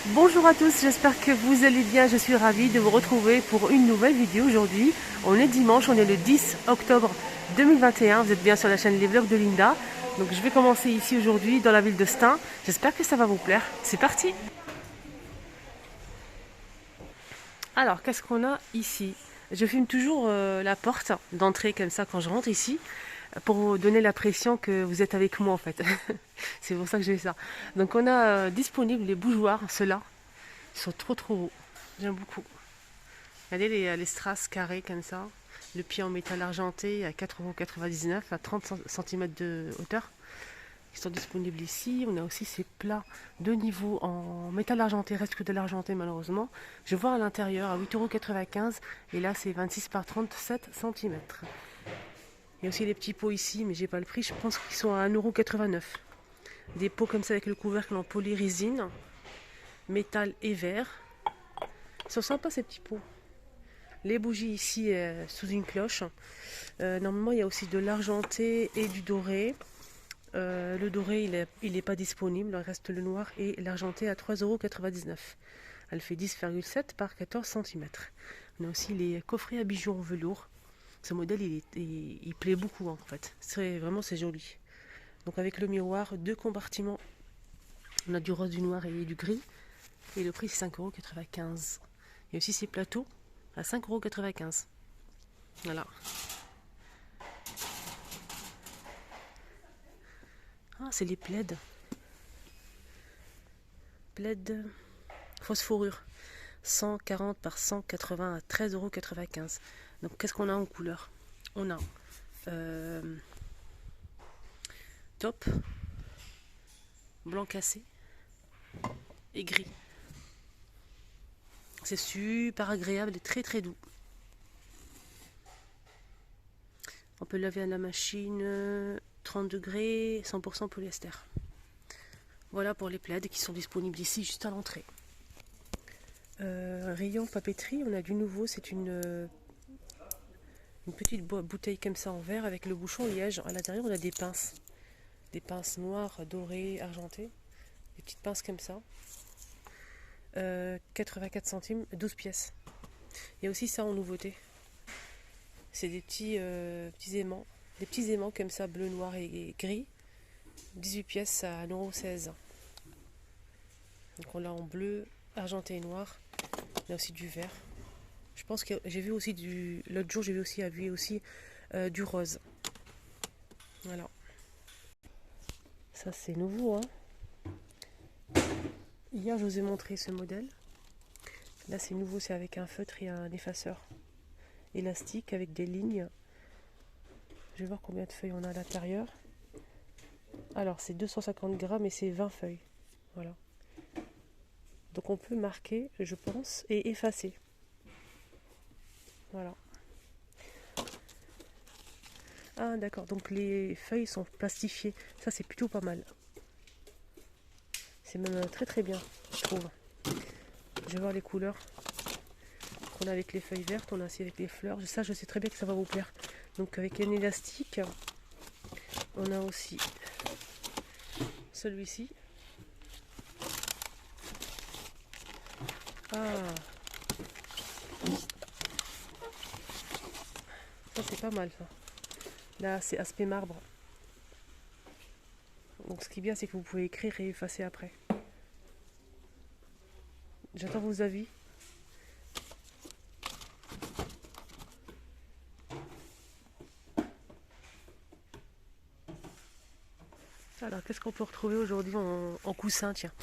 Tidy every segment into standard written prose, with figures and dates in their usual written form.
Bonjour à tous, j'espère que vous allez bien. Je suis ravie de vous retrouver pour une nouvelle vidéo aujourd'hui. On est dimanche, on est le 10 octobre 2021. Vous êtes bien sur la chaîne Les Vlogs de Linda. Donc je vais commencer ici aujourd'hui dans la ville de Stein. J'espère que ça va vous plaire. C'est parti. Alors, qu'est-ce qu'on a ici? Je filme toujours la porte d'entrée comme ça quand je rentre ici pour vous donner l'impression que vous êtes avec moi en fait. C'est pour ça que je fais ça. Donc on a disponible les bougeoirs, ceux-là. Ils sont trop hauts. J'aime beaucoup. Regardez les strass carrés comme ça. Le pied en métal argenté à 4,99 € à 30 cm de hauteur. Ils sont disponibles ici. On a aussi ces plats de niveau en métal argenté. Reste que de l'argenté malheureusement. Je vois à l'intérieur à 8,95 € et là c'est 26 par 37 cm. Il y a aussi les petits pots ici mais j'ai pas le prix. Je pense qu'ils sont à 1,89 €. Des pots comme ça avec le couvercle en polyrésine, métal et verre. Ils sont sympas ces petits pots. Les bougies ici sous une cloche. Normalement il y a aussi de l'argenté et du doré. Le doré il est pas disponible, il reste le noir et l'argenté à 3,99 €. Elle fait 10,7 par 14 cm. On a aussi les coffrets à bijoux en velours. Ce modèle il plaît beaucoup en fait. C'est joli. Donc avec le miroir, deux compartiments. On a du rose, du noir et du gris. Et le prix c'est 5,95 €. Il y a aussi ces plateaux à 5,95 €. Voilà. Ah, c'est les plaids. Plaids fausse fourrure. 140 par 180 à 13,95 €. Donc qu'est-ce qu'on a en couleur? On a top, blanc cassé et gris. C'est super agréable et très doux. On peut laver à la machine 30 degrés, 100% polyester. Voilà pour les plaids qui sont disponibles ici juste à l'entrée. Rayon papeterie, on a du nouveau, c'est une petite bouteille comme ça en verre avec le bouchon liège. À l'intérieur on a des pinces noires, dorées, argentées, des petites pinces comme ça. 84 centimes, 12 pièces. Il y a aussi ça en nouveauté. C'est des petits aimants. Des petits aimants comme ça, bleu, noir et gris. 18 pièces à 1,16 €. Donc on l'a en bleu, argenté et noir. Il y a aussi du vert. Je pense que j'ai vu aussi l'autre jour j'ai vu aussi du rose. Voilà. Ça c'est nouveau, hein. Hier je vous ai montré ce modèle. Là c'est nouveau, c'est avec un feutre et un effaceur élastique avec des lignes. Je vais voir combien de feuilles on a à l'intérieur. Alors c'est 250 grammes et c'est 20 feuilles. Voilà. Donc on peut marquer, je pense, et effacer. Voilà. Ah d'accord, donc les feuilles sont plastifiées. Ça c'est plutôt pas mal. C'est même très bien, je trouve. Je vais voir les couleurs qu'on a avec les feuilles vertes, on a aussi avec les fleurs. Ça je sais très bien que ça va vous plaire. Donc avec un élastique, on a aussi celui-ci. Ah, ça c'est pas mal ça. Là c'est aspect marbre. Donc ce qui est bien c'est que vous pouvez écrire et effacer après. J'attends vos avis. Alors qu'est-ce qu'on peut retrouver aujourd'hui en coussin? Tiens,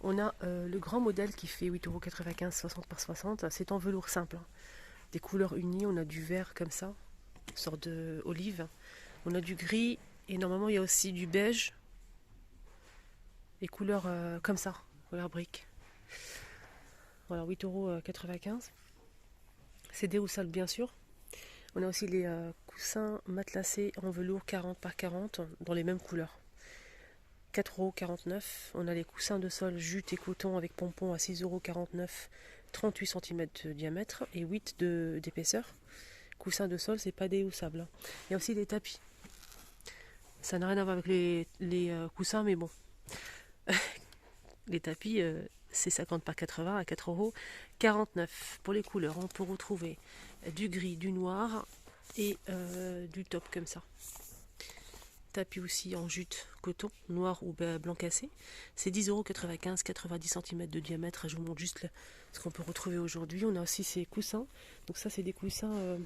on a le grand modèle qui fait 8,95 €, 60 par 60. C'est en velours simple, hein. Des couleurs unies, on a du vert comme ça, une sorte d'olive. On a du gris et normalement il y a aussi du beige. Et couleurs comme ça, couleur brique. Voilà, 8,95 €. C'est déhoussable bien sûr. On a aussi les coussins matelassés en velours 40 par 40 dans les mêmes couleurs. 4,49 €. On a les coussins de sol jute et coton avec pompon à 6,49 €, 38 cm de diamètre et 8 d'épaisseur. Coussin de sol, c'est pas déhoussable, hein. Il y a aussi des tapis. Ça n'a rien à voir avec les coussins, mais bon. Les tapis, c'est 50 par 80 à 4,49 € pour les couleurs. On peut retrouver du gris, du noir et du top comme ça. Tapis aussi en jute coton, noir ou blanc cassé. C'est 10,95 €, 90 cm de diamètre. Je vous montre juste ce qu'on peut retrouver aujourd'hui. On a aussi ces coussins. Donc ça, c'est des coussins...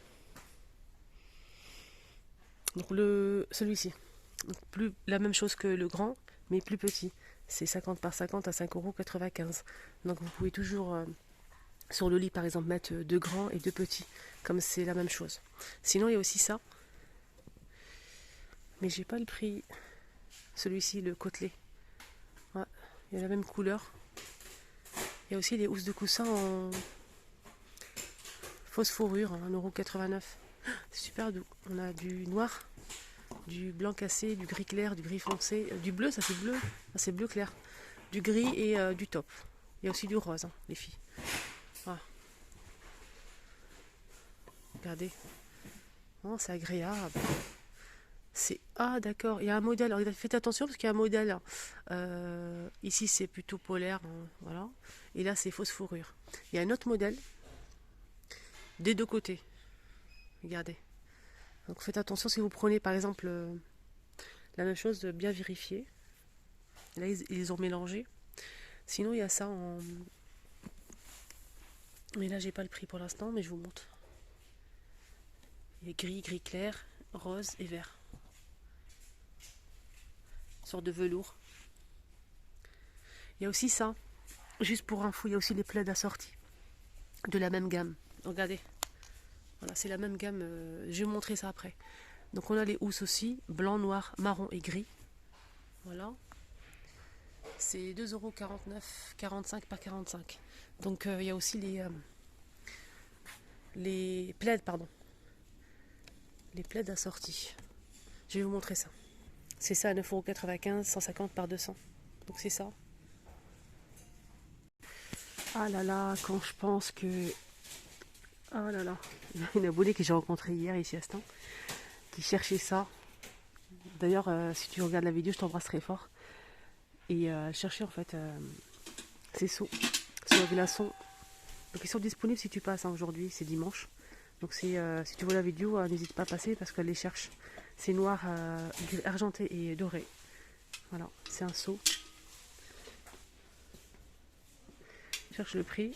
Donc celui-ci, plus la même chose que le grand, mais plus petit. C'est 50 par 50 à 5,95 €. Donc vous pouvez toujours sur le lit par exemple mettre deux grands et deux petits, comme c'est la même chose. Sinon il y a aussi ça, mais j'ai pas le prix. Celui-ci, le côtelé. Ouais, il y a la même couleur. Il y a aussi des housses de coussin en fausse fourrure, 1,89 €. C'est super doux. On a du noir, du blanc cassé, du gris clair, du gris foncé, du bleu, ça c'est bleu, c'est bleu clair, du gris et du top. Il y a aussi du rose, hein, les filles. Voilà. Regardez, oh, c'est agréable. C'est d'accord. Il y a un modèle. Alors, faites attention parce qu'il y a un modèle. Ici c'est plutôt polaire, hein, voilà. Et là c'est fausse fourrure. Il y a un autre modèle des deux côtés. Regardez. Donc faites attention si vous prenez par exemple la même chose, de bien vérifier. Là ils ont mélangé. Sinon il y a ça en... Mais là j'ai pas le prix pour l'instant, mais je vous montre. Il y a gris, gris clair, rose et vert. Une sorte de velours. Il y a aussi ça. Juste pour info, il y a aussi les plaids assortis. De la même gamme. Regardez. Voilà, c'est la même gamme. Je vais vous montrer ça après. Donc on a les housses aussi, blanc, noir, marron et gris. Voilà. C'est 2,49 €, 45 par 45. Donc il y a aussi les plaids, pardon. Les plaids assortis. Je vais vous montrer ça. C'est ça à 9,95 €, 150 par 200. Donc c'est ça. Ah là là, quand je pense que... Ah là là. Il y a une abonnée que j'ai rencontrée hier ici à Stein, qui cherchait ça. D'ailleurs, si tu regardes la vidéo, je t'embrasse très fort. Et elle cherchait en fait ces seaux sur le glaçon. Donc ils sont disponibles si tu passes, hein, aujourd'hui, c'est dimanche. Donc si tu vois la vidéo, n'hésite pas à passer parce qu'elle les cherche. C'est noir, argenté et doré. Voilà, c'est un seau. Je cherche le prix.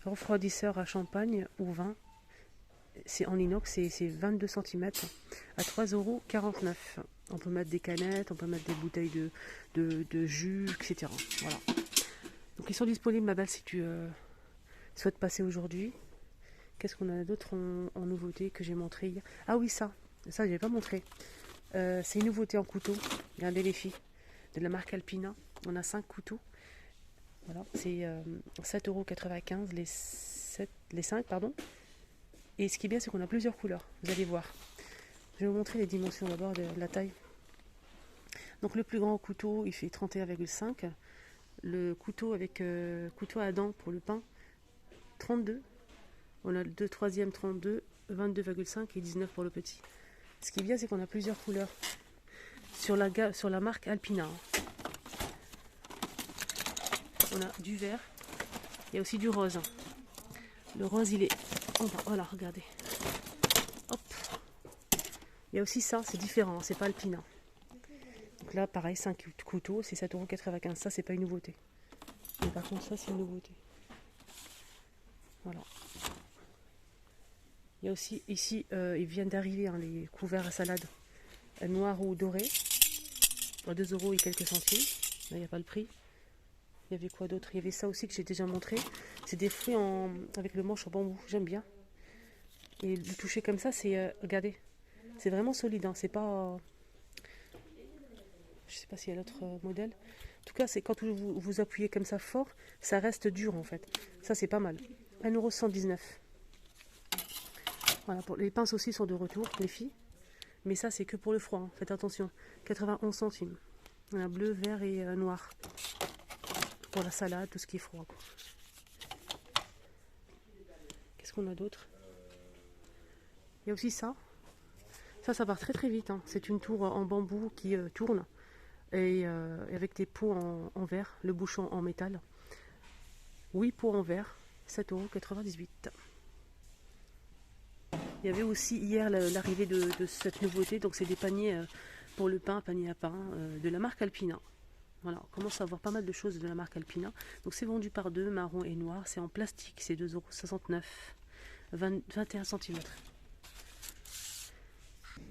Refroidisseur à champagne ou vin. C'est en inox, c'est 22 cm à 3,49 €. On peut mettre des canettes, on peut mettre des bouteilles de jus, etc. Voilà. Donc ils sont disponibles, ma belle, si tu souhaites passer aujourd'hui. Qu'est-ce qu'on a d'autre en nouveauté que j'ai montré hier? Ah oui, ça je n'avais pas montré. C'est une nouveauté en couteau. Regardez les filles, de la marque Alpina. On a 5 couteaux. Voilà, c'est 7,95 € les 5, pardon. Et ce qui est bien, c'est qu'on a plusieurs couleurs. Vous allez voir. Je vais vous montrer les dimensions d'abord de la taille. Donc le plus grand couteau, il fait 31,5 €. Le couteau avec couteau à dents pour le pain, 32. On a le 2 troisième 32, 22,5 et 19 pour le petit. Ce qui est bien, c'est qu'on a plusieurs couleurs sur la marque Alpina. On a du vert, il y a aussi du rose. Le rose, il est en bas. Voilà, regardez. Hop. Il y a aussi ça, c'est différent, c'est pas Alpina. Donc là, pareil, 5 couteaux, c'est 7,95 €. Ça, c'est pas une nouveauté. Mais par contre, ça, c'est une nouveauté. Voilà. Il y a aussi ici, ils viennent d'arriver, hein, les couverts à salade noirs ou dorés, à 2 € et quelques centimes. Là, il n'y a pas le prix. Il y avait quoi d'autre? Il y avait ça aussi que j'ai déjà montré. C'est des fruits avec le manche en bambou. J'aime bien. Et le toucher comme ça, c'est... regardez. C'est vraiment solide. Hein. C'est pas... je sais pas s'il y a l'autre modèle. En tout cas, c'est quand vous appuyez comme ça fort, ça reste dur en fait. Ça, c'est pas mal. 1,119 €. Voilà, les pinces aussi sont de retour, les filles. Mais ça, c'est que pour le froid. Hein. Faites attention. 91 centimes. On a bleu, vert et noir. Pour la salade, tout ce qui est froid. Qu'est-ce qu'on a d'autre? Il y a aussi ça. Ça part très très vite. Hein. C'est une tour en bambou qui tourne. et avec des pots en verre, le bouchon en métal. 8 pots en verre, 7,98 €. Il y avait aussi hier l'arrivée de cette nouveauté, donc c'est des paniers pour le pain, panier à pain, de la marque Alpina. Voilà, on commence à avoir pas mal de choses de la marque Alpina. Donc c'est vendu par deux, marron et noir, c'est en plastique, c'est 2,69 €, 21 cm.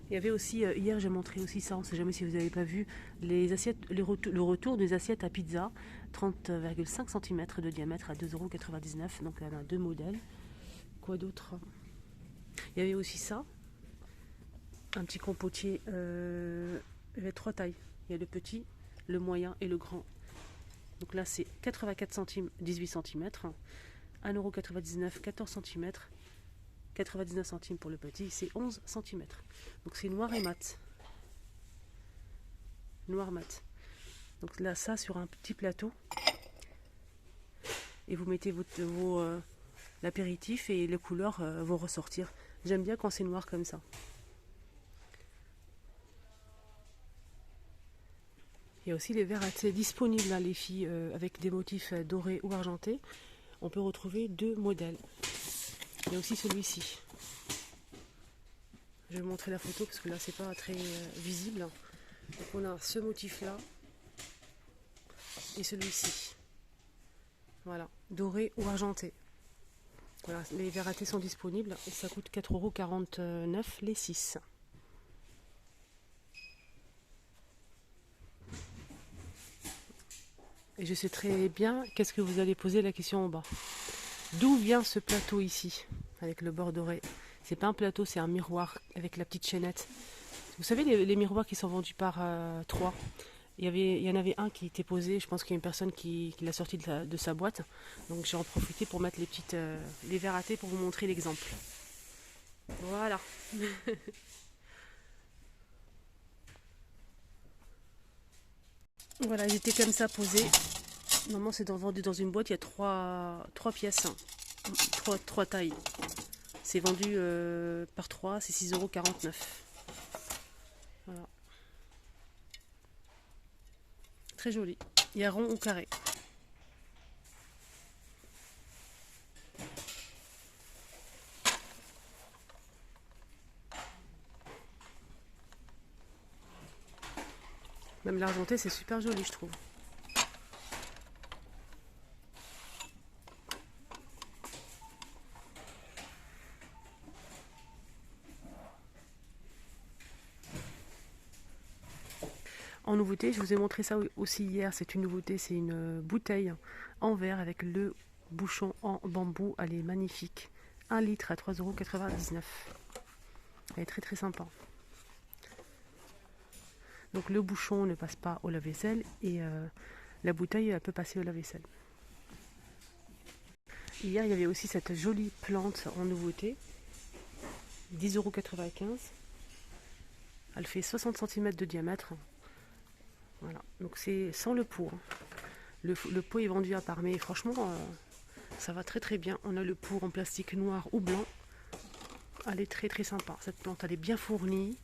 Il y avait aussi, hier j'ai montré aussi ça, on ne sait jamais si vous n'avez pas vu, les assiettes, le retour des assiettes à pizza, 30,5 cm de diamètre à 2,99 €, donc on a deux modèles. Quoi d'autre? Il y avait aussi ça, un petit compotier, il y a trois tailles, il y a le petit, le moyen et le grand. Donc là c'est 84 centimes, 18 cm, 1,99 €, 14 cm, 99 centimes pour le petit, c'est 11 cm. Donc c'est noir et mat. Noir mat. Donc là, ça sur un petit plateau. Et vous mettez l'apéritif et les couleurs vont ressortir. J'aime bien quand c'est noir comme ça. Il y a aussi les verres à thé disponibles là, les filles, avec des motifs dorés ou argentés. On peut retrouver deux modèles. Il y a aussi celui-ci. Je vais vous montrer la photo parce que là c'est pas très visible. Donc on a ce motif là et celui-ci. Voilà, doré ou argenté. Voilà, les verres à thé sont disponibles et ça coûte 4,49 € les 6. Et je sais très bien qu'est-ce que vous allez poser la question en bas. D'où vient ce plateau ici avec le bord doré? C'est pas un plateau, c'est un miroir avec la petite chaînette. Vous savez les miroirs qui sont vendus par 3. Il y en avait un qui était posé, je pense qu'il y a une personne qui l'a sorti de sa boîte. Donc j'ai en profité pour mettre les verres à thé pour vous montrer l'exemple. Voilà. Voilà, ils étaient comme ça posés. Normalement c'est vendu dans une boîte, il y a trois pièces, trois tailles. C'est vendu par 3, c'est 6,49 €. Voilà. Très joli. Il y a rond ou carré. Même l'argenté, c'est super joli, je trouve. En nouveauté, je vous ai montré ça aussi hier, c'est une nouveauté, c'est une bouteille en verre avec le bouchon en bambou, elle est magnifique. 1 litre à 3,99 €. Elle est très très sympa. Donc le bouchon ne passe pas au lave-vaisselle et la bouteille elle peut passer au lave-vaisselle. Hier il y avait aussi cette jolie plante en nouveauté, 10,95 €. Elle fait 60 cm de diamètre. Voilà, donc c'est sans le pot. Le pot est vendu à part, mais franchement ça va très très bien. On a le pot en plastique noir ou blanc. Elle est très très sympa. Cette plante elle est bien fournie.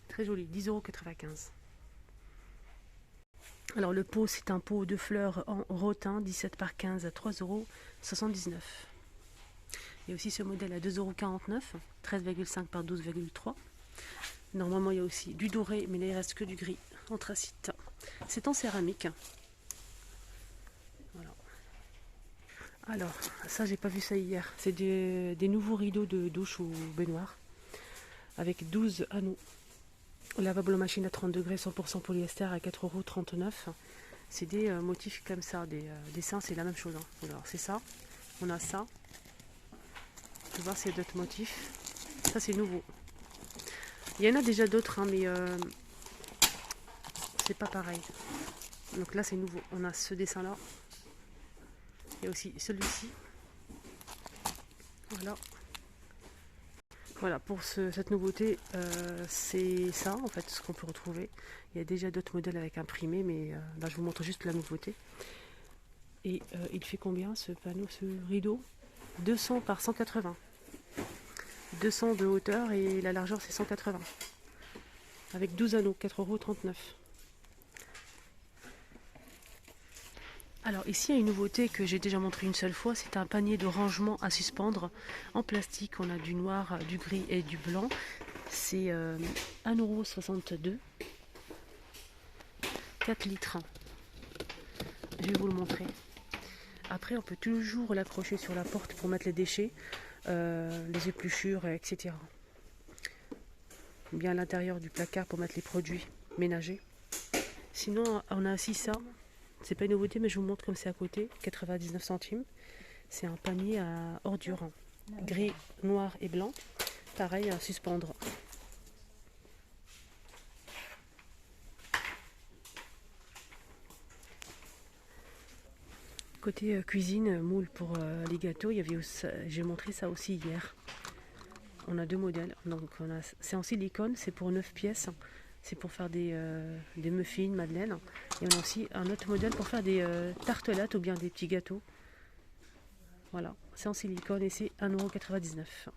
Très jolie, 10,95 €. Alors le pot c'est un pot de fleurs en rotin, 17 par 15 à 3,79 €. Il y a aussi ce modèle à 2,49 €, 13,5 par 12,3. Normalement il y a aussi du doré, mais là il reste que du gris, anthracite. C'est en céramique. Voilà. Alors, ça j'ai pas vu ça hier. C'est des nouveaux rideaux de douche ou baignoire avec 12 anneaux. Lavable aux machines à 30 degrés, 100% polyester à 4,39 €. C'est des motifs comme ça, des dessins, c'est la même chose. Hein. Alors c'est ça, on a ça. Je vais voir s'il y a d'autres motifs. Ça c'est nouveau. Il y en a déjà d'autres, hein, mais c'est pas pareil. Donc là c'est nouveau. On a ce dessin là. Il y a aussi celui-ci. Voilà. Voilà, pour cette nouveauté, c'est ça en fait ce qu'on peut retrouver. Il y a déjà d'autres modèles avec imprimé, mais là, je vous montre juste la nouveauté. Et il fait combien ce panneau, ce rideau? 200 par 180. 200 de hauteur et la largeur c'est 180. Avec 12 anneaux, 4,39 €. Alors ici, il y a une nouveauté que j'ai déjà montré une seule fois, c'est un panier de rangement à suspendre en plastique. On a du noir, du gris et du blanc. C'est 1,62 €, 4 litres. Je vais vous le montrer. Après, on peut toujours l'accrocher sur la porte pour mettre les déchets, les épluchures, etc. Bien à l'intérieur du placard pour mettre les produits ménagers. Sinon, on a aussi ça. C'est pas une nouveauté, mais je vous montre comme c'est à côté. 99 centimes. C'est un panier à ordures. Gris, noir et blanc. Pareil, à suspendre. Côté cuisine, moule pour les gâteaux, il y avait j'ai montré ça aussi hier. On a deux modèles. Donc c'est en silicone, c'est pour 9 pièces. C'est pour faire des muffins, madeleines. Et on a aussi un autre modèle pour faire des tartelettes ou bien des petits gâteaux. Voilà, c'est en silicone et c'est 1,99 €.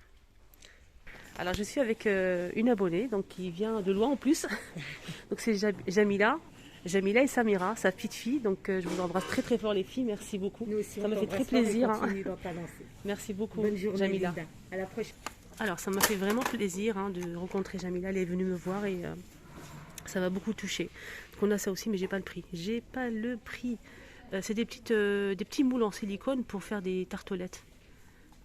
Alors je suis avec une abonnée donc qui vient de loin en plus. Donc c'est Jamila. Jamila et Samira, sa petite fille. Donc je vous embrasse très très fort les filles. Merci beaucoup. Nous aussi, ça m'a fait très plaisir. Merci beaucoup, bonne journée, Jamila. Linda. À la prochaine. Alors ça m'a fait vraiment plaisir de rencontrer Jamila. Elle est venue me voir et ça m'a beaucoup touché. Donc on a ça aussi, mais j'ai pas le prix. J'ai pas le prix. C'est des petits moules en silicone pour faire des tartelettes.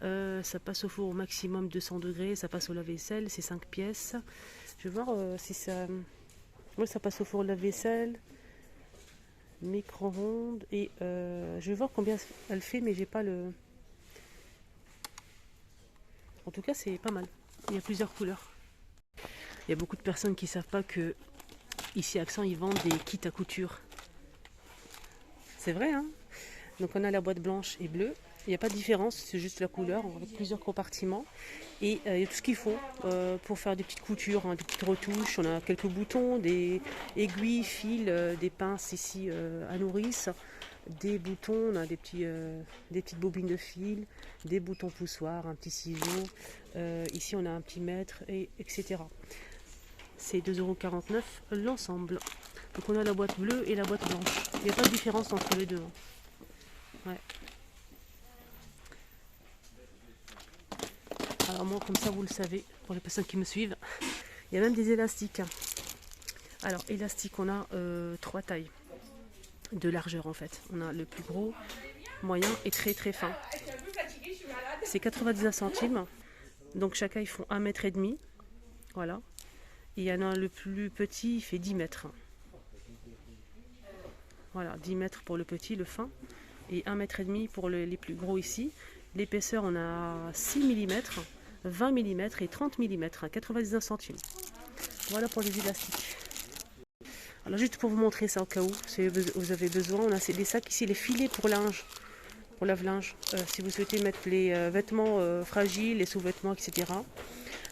Ça passe au four au maximum 200 degrés. Ça passe au lave-vaisselle. C'est 5 pièces. Je vais voir si ça. Moi, ça passe au four au lave-vaisselle, micro-ondes et je vais voir combien elle fait, mais j'ai pas le. En tout cas, c'est pas mal. Il y a plusieurs couleurs. Il y a beaucoup de personnes qui savent pas que ici à Accent, ils vendent des kits à couture. C'est vrai, hein? Donc on a la boîte blanche et bleue. Il n'y a pas de différence, c'est juste la couleur, avec plusieurs compartiments. Et il y a tout ce qu'il faut pour faire des petites coutures, des petites retouches. On a quelques boutons, des aiguilles, fils, des pinces ici à nourrice, des boutons, on a des petites bobines de fil, des boutons poussoirs, un petit ciseau. Ici on a un petit mètre, etc. C'est 2,49 € l'ensemble. Donc on a la boîte bleue et la boîte blanche. Il n'y a pas de différence entre les deux. Ouais. Alors moi, comme ça, vous le savez, pour les personnes qui me suivent, il y a même des élastiques. Alors, élastique, on a 3 tailles de largeur en fait. On a le plus gros, moyen et très très fin. C'est 99 centimes. Donc chacun, ils font 1,5 m. Voilà. Et il y en a le plus petit, il fait 10 mètres. Voilà, 10 mètres pour le petit, le fin. Et 1,5 m pour les plus gros ici. L'épaisseur, on a 6 mm, 20 mm et 30 mm, 99 centimes. Voilà pour les élastiques. Alors juste pour vous montrer ça au cas où, si vous avez besoin, on a des sacs ici, les filets pour linge, pour lave-linge. Si vous souhaitez mettre les vêtements fragiles, les sous-vêtements, etc.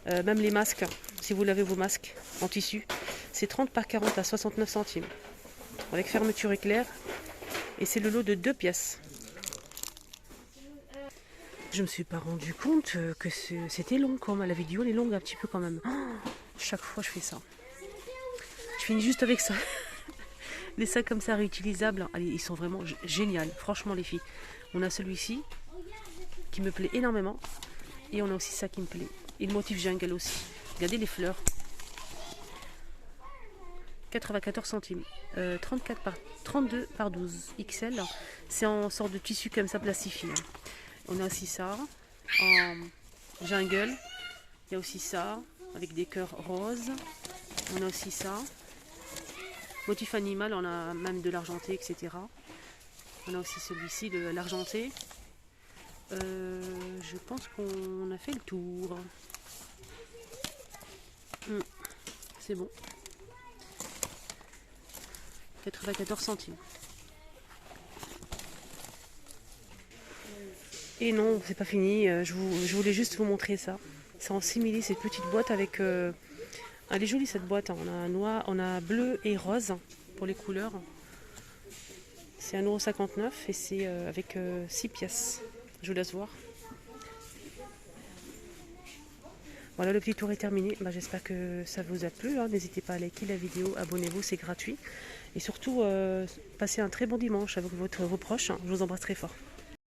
Même les masques, si vous lavez vos masques en tissu. C'est 30 par 40 à 69 centimes. Avec fermeture éclair. Et c'est le lot de 2 pièces. Je me suis pas rendu compte que c'était long quand même. La vidéo elle est longue un petit peu quand même. Oh, chaque fois je fais ça. Je finis juste avec ça. Les sacs comme ça réutilisables, allez, ils sont vraiment géniaux. Franchement les filles. On a celui-ci qui me plaît énormément. Et on a aussi ça qui me plaît. Et le motif jungle aussi. Regardez les fleurs. 94 centimes. 32 par 12 XL. C'est en sorte de tissu comme ça plastifié. On a aussi ça en jungle. Il y a aussi ça avec des cœurs roses. On a aussi ça. Motif animal, on a même de l'argenté, etc. On a aussi celui-ci de l'argenté. Je pense qu'on a fait le tour. C'est bon. 94 centimes. Et non, c'est pas fini. Je voulais juste vous montrer ça. C'est en simili, cette petite boîte avec. Elle est jolie cette boîte. On a noir, on a bleu et rose pour les couleurs. C'est 1,59 € et c'est avec 6 pièces. Je vous laisse voir. Voilà, le petit tour est terminé. J'espère que ça vous a plu. N'hésitez pas à liker la vidéo, abonnez-vous, c'est gratuit. Et surtout, passez un très bon dimanche avec vos proches. Je vous embrasse très fort.